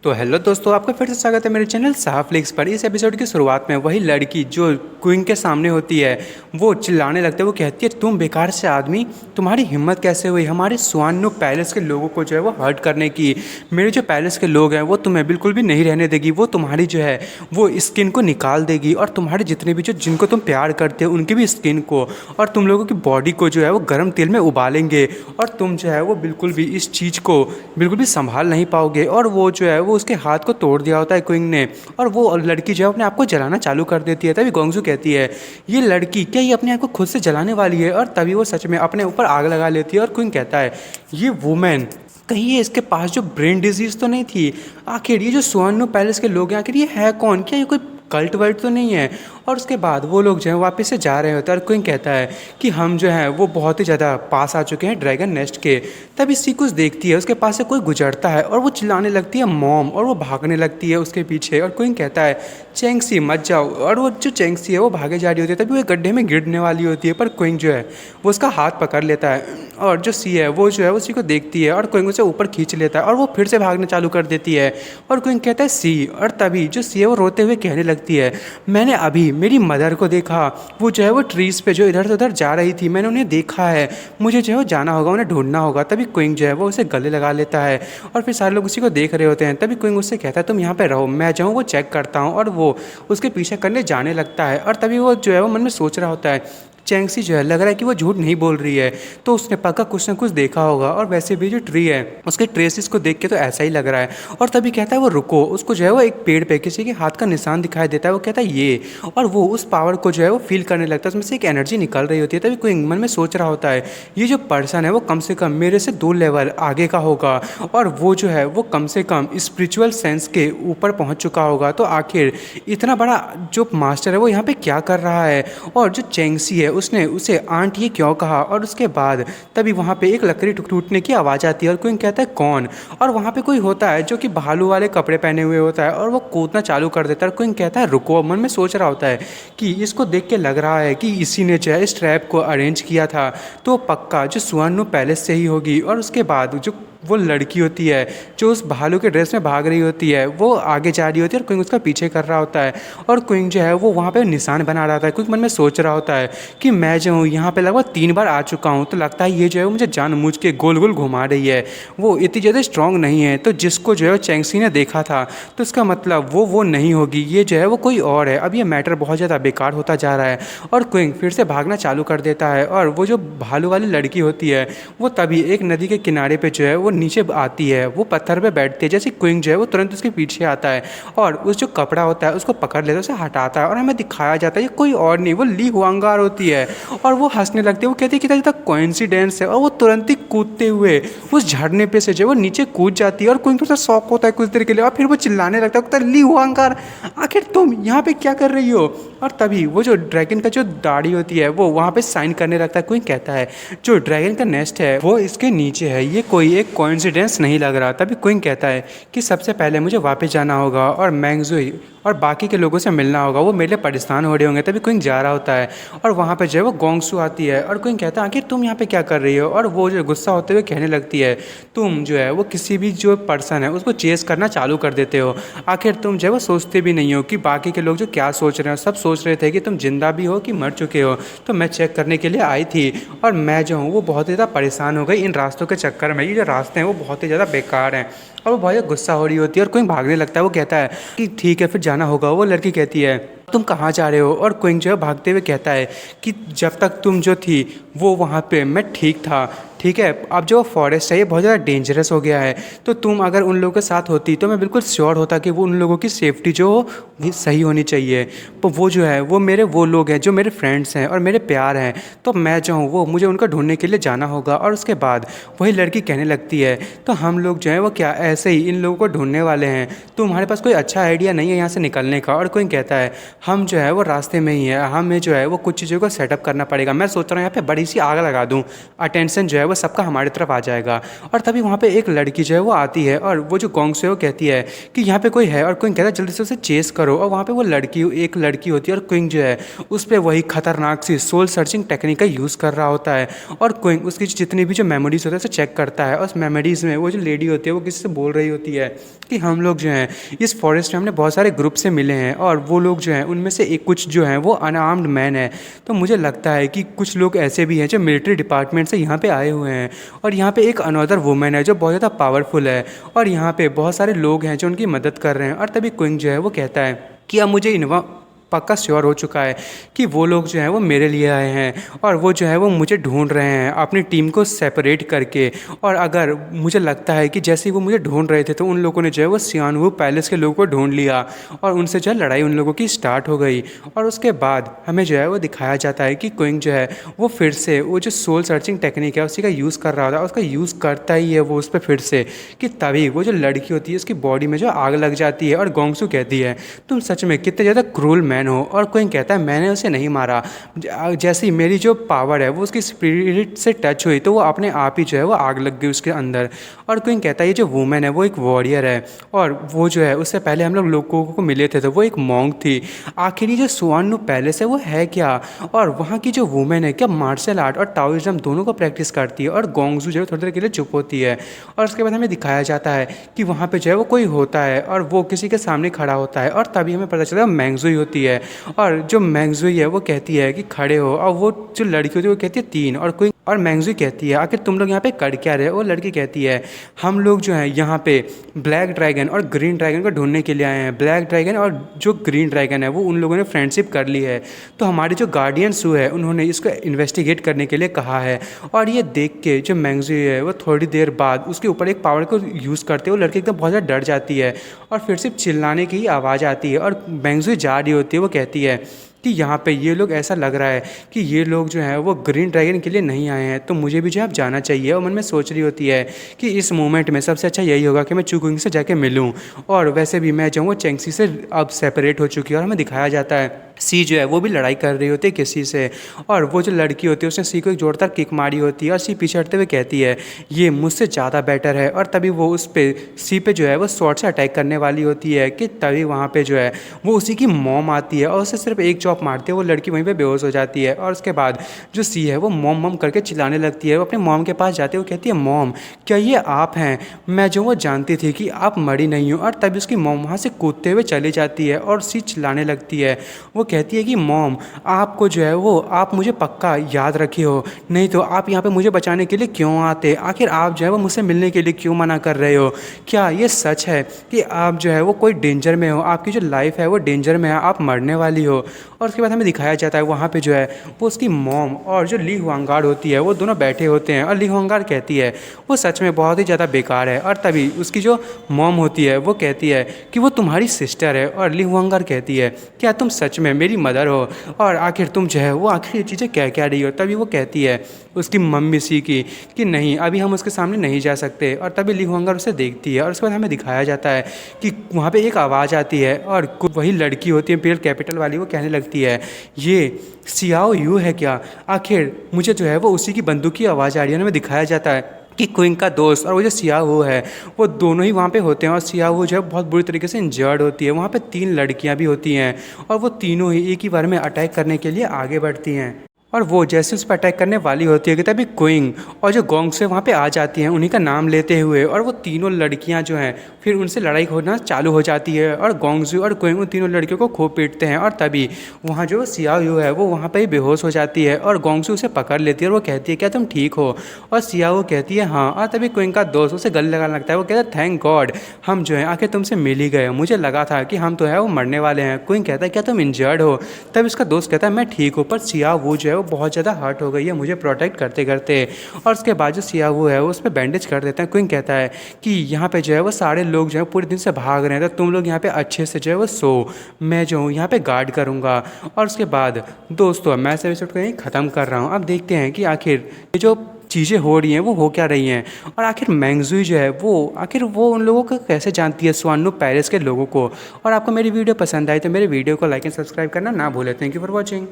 तो हेलो दोस्तों, आपका फिर से स्वागत है मेरे चैनल साहा फ्लिक्स पर। इस एपिसोड की शुरुआत में वही लड़की जो क्वीन के सामने होती है वो चिल्लाने लगती है। वो कहती है, तुम बेकार से आदमी, तुम्हारी हिम्मत कैसे हुई हमारे स्वानु पैलेस के लोगों को जो है वो हर्ट करने की। मेरे जो पैलेस के लोग हैं वो तुम्हें बिल्कुल भी नहीं रहने देगी। वो तुम्हारी जो है वो स्किन को निकाल देगी और तुम्हारे जितने भी जो जिनको तुम प्यार करते हो उनकी भी स्किन को और तुम लोगों की बॉडी को जो है वो गर्म तेल में उबालेंगे और तुम जो है वो बिल्कुल भी इस चीज़ को बिल्कुल भी संभाल नहीं पाओगे। और वो जो है वो उसके हाथ को तोड़ दिया होता है क्विंग ने, और वो लड़की जो है अपने आप को जलाना चालू कर देती है। तभी गोंगजू कहती है, ये लड़की क्या ये अपने आप को खुद से जलाने वाली है? और तभी वो सच में अपने ऊपर आग लगा लेती है। और क्विंग कहता है, ये वुमेन कहीं ये इसके पास जो ब्रेन डिजीज़ तो नहीं थी? आखिर ये जो सुवर्णो पैलेस के लोग हैं आखिर ये है कौन? क्या ये कोई कल्ट वर्ट तो नहीं है? और उसके बाद वो लोग जो है वापस से जा रहे होते हैं और क्विंग कहता है कि हम जो है वो बहुत ही ज़्यादा पास आ चुके हैं ड्रैगन नेस्ट के। तभी सीकुस देखती है, उसके पास से कोई गुजरता है और वो चिल्लाने लगती है मॉम, और वो भागने लगती है उसके पीछे। और क्विंग कहता है, चेंगसी मत जाओ। और वो जो चेंगसी है वो भागे जा रही होती है, तभी वो एक गड्ढे में गिरने वाली होती है, पर क्विंग जो है वो उसका हाथ पकड़ लेता है। और जो सी है वो जो है उसी को देखती है और क्विंग उसे ऊपर खींच लेता है और वो फिर से भागना चालू कर देती है। और क्विंग कहता है सी, और तभी जो सी है वो रोते हुए कहने लगती है, मैंने अभी मेरी मदर को देखा, वो जो है वो ट्रीज़ पे जो इधर से उधर जा रही थी, मैंने उन्हें देखा है, मुझे जो है वो जाना होगा, उन्हें ढूंढना होगा। तभी क्विंग जो है वो उसे गले लगा लेता है और फिर सारे लोग उसी को देख रहे होते हैं। तभी क्विंग उससे कहता है, तुम यहाँ पे रहो, मैं जाऊँ वो चेक करता हूँ। और वो उसके पीछे करने जाने लगता है और तभी वो जो है वो मन में सोच रहा होता है, चेंगसी जो है लग रहा है कि वो झूठ नहीं बोल रही है, तो उसने पक्का कुछ ना कुछ देखा होगा। और वैसे भी जो ट्री है उसके ट्रेसेस को देख के तो ऐसा ही लग रहा है। और तभी कहता है वो रुको, उसको जो है वो एक पेड़ पे किसी के हाथ का निशान दिखाई देता है। वो कहता है ये, और वो उस पावर को जो है वो फील करने लगता है, उसमें से एक एनर्जी निकल रही होती है। तभी कोई मन में सोच रहा होता है, ये जो पर्सन है वो कम से कम मेरे से 2 लेवल आगे का होगा और वो जो है वो कम से कम स्पिरिचुअल सेंस के ऊपर पहुँच चुका होगा। तो आखिर इतना बड़ा जो मास्टर है वो यहाँ पे क्या कर रहा है? और जो चेंगसी है उसने उसे आंट ये क्यों कहा? और उसके बाद तभी वहाँ पे एक लकड़ी टूटने की आवाज़ आती है और कोई कहता है कौन? और वहाँ पे कोई होता है जो कि भालू वाले कपड़े पहने हुए होता है और वो कूदना चालू कर देता है। और कोई कहता है रुको। मन में सोच रहा होता है कि इसको देख के लग रहा है कि इसी ने जो है इस ट्रैप को अरेंज किया था, तो पक्का जो सुवर्णो पैलेस से ही होगी। और उसके बाद जो वो लड़की होती है जो उस भालू के ड्रेस में भाग रही होती है वो आगे जा रही होती है और क्विंग उसका पीछे कर रहा होता है। और क्विंग जो है वो वहाँ पे निशान बना रहा था। क्विंग मन में सोच रहा होता है कि मैं जो हूँ यहाँ पे लगभग 3 बार आ चुका हूँ, तो लगता है ये जो है वो मुझे जानबूझ के गोल गोल घुमा रही है। वो इतनी ज़्यादा स्ट्रांग नहीं है, तो जिसको जो है चेंगसी ने देखा था तो इसका मतलब वो नहीं होगी, ये जो है वो कोई और है। अब ये मैटर बहुत ज़्यादा बेकार होता जा रहा है और क्विंग फिर से भागना चालू कर देता है। और वो जो भालू वाली लड़की होती है वो तभी एक नदी के किनारे पर जो है वो नीचे आती है, वो पत्थर पे बैठती है। जैसे क्विंग जो है वो तुरंत उसके पीछे आता है और उस जो कपड़ा होता है उसको पकड़ लेता है, उसे हटाता है और हमें दिखाया जाता है ये कोई और नहीं वो ली हुआंगार होती है। और वो हंसने लगती है, वो कहती है कि कितना कोइंसिडेंस है, और वो तुरंत ही कूदते हुए उस झरने पे से जो वो नीचे कूद जाती है। और क्विंग थोड़ा शौक होता है कुछ देर के लिए और फिर वो चिल्लाने लगता है, ली हुआंगार आखिर तुम यहाँ पे क्या कर रही हो? और तभी वो जो ड्रैगन का जो दाढ़ी होती है वो वहाँ पे साइन करने लगता है। क्विंग कहता है, जो ड्रैगन का नेस्ट है वो इसके नीचे है, ये कोई एक कोइंसिडेंस नहीं लग रहा। तभी क्विंग कहता है कि सबसे पहले मुझे वापस जाना होगा और मैंगजुई और बाकी के लोगों से मिलना होगा, वो मेरे लिए परेशान हो रहे होंगे। तभी क्विंग जा रहा होता है और वहाँ पे जो है वो गोंगसू आती है और क्विंग कहता है, आखिर तुम यहाँ पे क्या कर रही हो? और वो जो गुस्सा होते हुए कहने लगती है, तुम जो है वो किसी भी जो पर्सन है उसको चेस करना चालू कर देते हो। आखिर तुम जो है वो सोचते भी नहीं हो कि बाकी के लोग जो क्या सोच रहे हो। सब सोच रहे थे कि तुम जिंदा भी हो कि मर चुके हो। तो मैं चेक करने के लिए आई थी और मैं जो हूँ वो बहुत ही ज़्यादा परेशान हो गई इन रास्तों के चक्कर में। ये जो रास्ते हैं वो बहुत ही ज़्यादा बेकार हैं। और वो बहुत गुस्सा हो रही होती है और क्विंग भागने लगता है। वो कहता है कि ठीक है फिर जाना होगा। वो लड़की कहती है, तुम कहाँ जा रहे हो? और क्विंग जो है भागते हुए कहता है कि जब तक तुम जो थी वो वहाँ पे मैं ठीक था, ठीक है, अब जो फॉरेस्ट है ये बहुत ज़्यादा डेंजरस हो गया है, तो तुम अगर उन लोगों के साथ होती तो मैं बिल्कुल श्योर होता कि वो उन लोगों की सेफ्टी जो हो सही होनी चाहिए। तो वो जो है वो लोग हैं जो मेरे फ्रेंड्स हैं और मेरे प्यार हैं, तो मैं जो हूँ वो मुझे उनको ढूंढने के लिए जाना होगा। और उसके बाद वही लड़की कहने लगती है, तो हम लोग जो है वो क्या ऐसे ही इन लोगों को ढूंढने वाले हैं? तुम्हारे पास कोई अच्छा आइडिया नहीं है यहाँ से निकलने का? और कोई कहता है, हम जो है वो रास्ते में ही है, हमें जो है वो कुछ चीज़ों को सेटअप करना पड़ेगा। मैं सोच रहा हूँ यहाँ पे बड़ी सी आग लगा दूँ, अटेंशन जो है वो वो सबका हमारी तरफ आ जाएगा। और तभी वहाँ पे एक लड़की जो है वो आती है और वो जो गोंगसू है वो कहती है कि यहाँ पे कोई है, और क्विंग कहता है जल्दी से उसे चेस करो। और वहाँ पे वो एक लड़की होती है और क्विंग जो है उस पर वही खतरनाक सी सोल सर्चिंग टेक्निक का यूज़ कर रहा होता है। और क्विंग उसकी जितनी भी जो मेमोरीज होता है उसे चेक करता है, और उस मेमोरीज में वो जो लेडी होती है वो किसी से बोल रही होती है कि हम लोग जो हैं इस फॉरेस्ट में हमने बहुत सारे ग्रुप से मिले हैं, और वो लोग जो हैं उनमें से एक कुछ जो हैं वो अनआर्म्ड मैन है। तो मुझे लगता है कि कुछ लोग ऐसे भी हैं जो मिलिट्री डिपार्टमेंट से यहाँ पे आए हुए हैं, और यहाँ पे एक अनदर वुमेन है जो बहुत ज़्यादा पावरफुल है, और यहाँ पे बहुत सारे लोग हैं जो उनकी मदद कर रहे हैं। और तभी क्विंग जो है वो कहता है कि अब मुझे पक्का श्योर हो चुका है कि वो लोग जो हैं वो मेरे लिए आए हैं, और वो जो है वो मुझे ढूंढ रहे हैं अपनी टीम को सेपरेट करके। और अगर मुझे लगता है कि जैसे ही वो मुझे ढूंढ रहे थे तो उन लोगों ने जो है वो सियानवू पैलेस के लोगों को ढूंढ लिया, और उनसे जो है लड़ाई उन लोगों की स्टार्ट हो गई। और उसके बाद हमें जो है वो दिखाया जाता है कि क्विंग जो है वो फिर से वो जो सोल सर्चिंग टेक्निक है उसी का यूज़ कर रहा होता है, उसका यूज़ करता ही है वो उस पर फिर से, कि तभी वो जो लड़की होती है उसकी बॉडी में जो आग लग जाती है। और गोंगसू कहती है तुम सच में कितने ज़्यादा क्रूल मैन हो। और क्विंग कहता है मैंने उसे नहीं मारा, जैसे ही मेरी जो पावर है वो उसकी स्पिरिट से टच हुई तो वो अपने आप ही जो है वो आग लग गई उसके अंदर। और क्विंग कहता है ये जो वुमेन है वो एक वॉरियर है, और वो जो है उससे पहले हम लोगों को मिले थे तो वो एक मॉन्क थी। आखिर ये जो सुआनु पैलेस है वो है क्या, और वहाँ की जो वुमेन है क्या मार्शल आर्ट और टाओइज्म दोनों को प्रैक्टिस करती है। और गोंगसू जो है थोड़ी देर के लिए चुप होती है, और उसके बाद हमें दिखाया जाता है कि वहाँ पे जो है वो कोई होता है और वो किसी के सामने खड़ा होता है, और तभी हमें पता चलता है मैंगजुई होती है। और जो मैंगजुई है वो कहती है कि खड़े हो, और वो जो लड़की होती है वो कहती है 3, और मैंगजुई कहती है आखिर तुम लोग यहाँ पे कर क्या रहे हो। वो लड़की कहती है हम लोग जो है यहाँ पे ब्लैक ड्रैगन और ग्रीन ड्रैगन को ढूंढने के लिए आए हैं। ब्लैक ड्रैगन और जो ग्रीन ड्रैगन है वो उन लोगों ने फ्रेंडशिप कर ली है, तो हमारे जो गार्डियन सू है उन्होंने इसको इन्वेस्टिगेट करने के लिए कहा है। और ये देख के जो मैंगजुई है वो थोड़ी देर बाद उसके ऊपर एक पावर को यूज़ करते हुए लड़की एकदम बहुत ज़्यादा डर जाती है, और फिर सिर्फ चिल्लाने की ही आवाज़ आती है। और मैंगजुई जा रही होती है, वो कहती है कि यहाँ पे ये लोग ऐसा लग रहा है कि ये लोग जो है वो ग्रीन ड्रैगन के लिए नहीं आए हैं, तो मुझे भी जो है अब जाना चाहिए। और मन में सोच रही होती है कि इस मोमेंट में सबसे अच्छा यही होगा कि मैं चुकुंग से जाके मिलूं, और वैसे भी मैं जो हूँ चेंगसी से अब सेपरेट हो चुकी है। और हमें दिखाया जाता है सी जो है वो भी लड़ाई कर रही होती है किसी से, और वो जो लड़की होती है उसने सी को एक जोरदार किक मारी होती है, और सी पीछे हटते हुए कहती है ये मुझसे ज़्यादा बेटर है। और तभी वो उस पे सी पे जो है वो शॉर्ट से अटैक करने वाली होती है कि तभी वहाँ पे जो है वो उसी की मॉम आती है और उसे सिर्फ एक चॉप मारती है, वो लड़की वहीं पे बेहोश हो जाती है। और उसके बाद जो सी है वो मॉम मॉम करके चिल्लाने लगती है। वो अपने मॉम के पास जाती है, वो कहती है मॉम क्या ये आप हैं, मैं जो वो जानती थी कि आप मरी नहीं हो। और तभी उसकी मॉम वहाँ से कूदते हुए चली जाती है और सी चिल्लाने लगती है। वो कहती है कि मॉम आपको जो है वो आप मुझे पक्का याद रखे हो, नहीं तो आप यहाँ पे मुझे बचाने के लिए क्यों आते, आखिर आप जो है वो मुझसे मिलने के लिए क्यों मना कर रहे हो, क्या ये सच है कि आप जो है वो कोई डेंजर में हो, आपकी जो लाइफ है वो डेंजर में है, आप मरने वाली हो। और उसके बाद हमें दिखाया जाता है वहाँ पे जो है वो उसकी मॉम और जो ली हुआंगार होती है वो दोनों बैठे होते हैं, और ली हुआंगार कहती है वो सच में बहुत ही ज़्यादा बेकार है। और तभी उसकी जो मॉम होती है वो कहती है कि वो तुम्हारी सिस्टर है, और ली हुआंगार कहती है क्या तुम सच में मेरी मदर हो, और आखिर तुम जो है वो आखिर ये चीज़ें कह क्या रही हो। तभी वो कहती है उसकी मम्मी सी की कि नहीं अभी हम उसके सामने नहीं जा सकते। और तभी ली हुआंगार उसे देखती है, और उसके बाद हमें दिखाया जाता है कि वहाँ पे एक आवाज़ आती है, और वही लड़की होती है इम्पीरियल कैपिटल वाली, वो कहने लगती है ये सियाओ यू है क्या, आखिर मुझे जो है वो उसी की बंदूक की आवाज़ आ रही है। हमें दिखाया जाता है कि क्विंग का दोस्त और वो जो सियाओ है वो दोनों ही वहाँ पे होते हैं, और सियाओ जो है बहुत बुरी तरीके से इंजर्ड होती है। वहाँ पे 3 लड़कियाँ भी होती हैं, और वो तीनों ही एक ही बार में अटैक करने के लिए आगे बढ़ती हैं। और वो जैसे उस पर अटैक करने वाली होती है कि तभी क्विंग और जो गोंगसू वहाँ पे आ जाती हैं उन्हीं का नाम लेते हुए, और वो तीनों लड़कियाँ जो हैं फिर उनसे लड़ाई होना चालू हो जाती है, और गोंगसू और क्विंग उन तीनों लड़कियों को खूब पीटते हैं। और तभी वहाँ जो सियाओ यू है वो वहाँ पर ही बेहोश हो जाती है, और गोंगसू उसे पकड़ लेती है, और वो कहती है क्या तुम ठीक हो, और सियाओ कहती है हाँ। और तभी क्विंग का दोस्त उसे गले लगाने लगता है, वो कहता है थैंक गॉड हम जो है आखिर तुमसे मिल ही गए, मुझे लगा था कि हम तो है वो मरने वाले हैं। क्विंग कहता है क्या तुम इंजर्ड हो, तब उसका दोस्त कहता है मैं ठीक हूँ, पर सियाओ वो जो है वो बहुत ज़्यादा हर्ट हो गई है मुझे प्रोटेक्ट करते करते। और उसके बाद जो सियाओ है वो उस पर बैंडेज कर देते हैं। क्विंग कहता है कि यहाँ पे जो है वो सारे लोग जो है पूरे दिन से भाग रहे हैं, तो तुम लोग यहाँ पे अच्छे से जो है वो सो, मैं जो हूँ यहाँ पे गार्ड करूँगा। और उसके बाद दोस्तों मैं इस एपिसोड को यहीं ख़त्म कर रहा हूँ। अब देखते हैं कि आखिर ये जो चीज़ें हो रही हैं वो हो क्या रही हैं, और आखिर मैंगजुई जो है वो आखिर वो उन लोगों को कैसे जानती है सुआनु पैलेस के लोगों को। और आपको मेरी वीडियो पसंद आई तो मेरे वीडियो को लाइक एंड सब्सक्राइब करना ना भूलें। Thank you for watching.